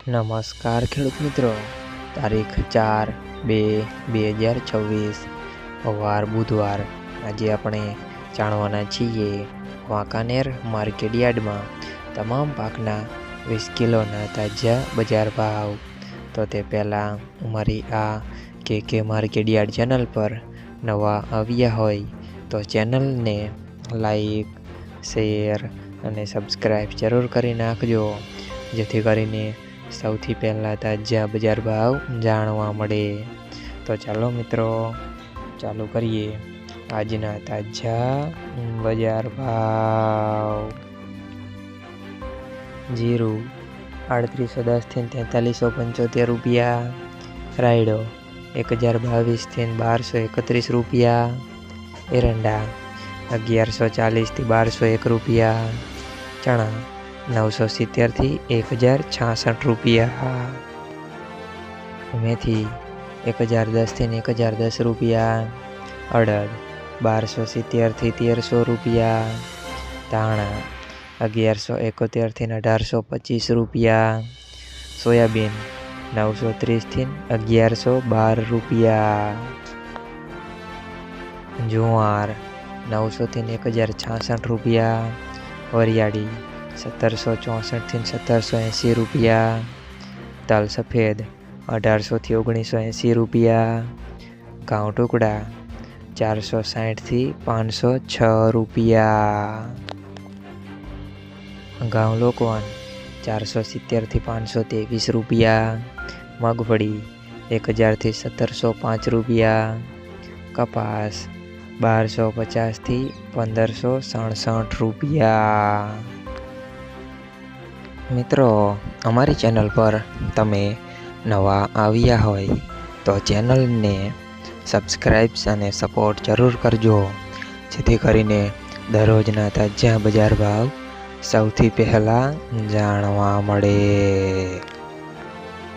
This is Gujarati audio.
નમસ્કાર ખેડૂત મિત્રો, તારીખ 4/2/2026 વાર બુધવાર. આજે આપણે જાણવાના છીએ વાંકાનેર માર્કેટ યાર્ડમાં તમામ પાકના 20 કિલોના તાજા બજાર ભાવ. તો તે પહેલાં અમારી આ કે માર્કેટ યાર્ડ ચેનલ પર નવા આવ્યા હોય તો ચેનલને લાઈક, શેર અને સબસ્ક્રાઈબ જરૂર કરી નાખજો, જેથી કરીને સૌથી પહેલાં તાજા બજાર ભાવ જાણવા મળે. તો ચાલો મિત્રો, ચાલુ કરીએ આજના તાજા બજાર ભાવ. જીરું 3810 થી 4375 રૂપિયા. રાયડો 1022 થી 1231 રૂપિયા. એરંડા 1140 થી 1201 રૂપિયા. ચણા 970 થી 1066 રૂપિયા. મેથી 1010 થી 1010 રૂપિયા. અડદ 1270 થી 1300 રૂપિયા. ધાણા 1171 થી 1825 રૂપિયા. સોયાબીન 930 થી 1112 રૂપિયા. જુવાર 900 થી 1066 રૂપિયા. વરિયાળી 1764 થી 1780 રૂપિયા. તલ સફેદ 1800 થી 1980 રૂપિયા. ઘઉં ટુકડા 460 થી 506 રૂપિયા. ઘઉં લોકવન 470 થી 523 રૂપિયા. મગફળી 1000 થી 1705 રૂપિયા. કપાસ 1250 થી 1567 રૂપિયા. મિત્રો, અમારી ચેનલ પર તમે નવા આવ્યા હોય તો ચેનલને સબસ્ક્રાઈબ અને સપોર્ટ જરૂર કરજો, જેથી કરીને દરરોજના તાજા બજાર ભાવ સૌથી પહેલાં જાણવા મળે.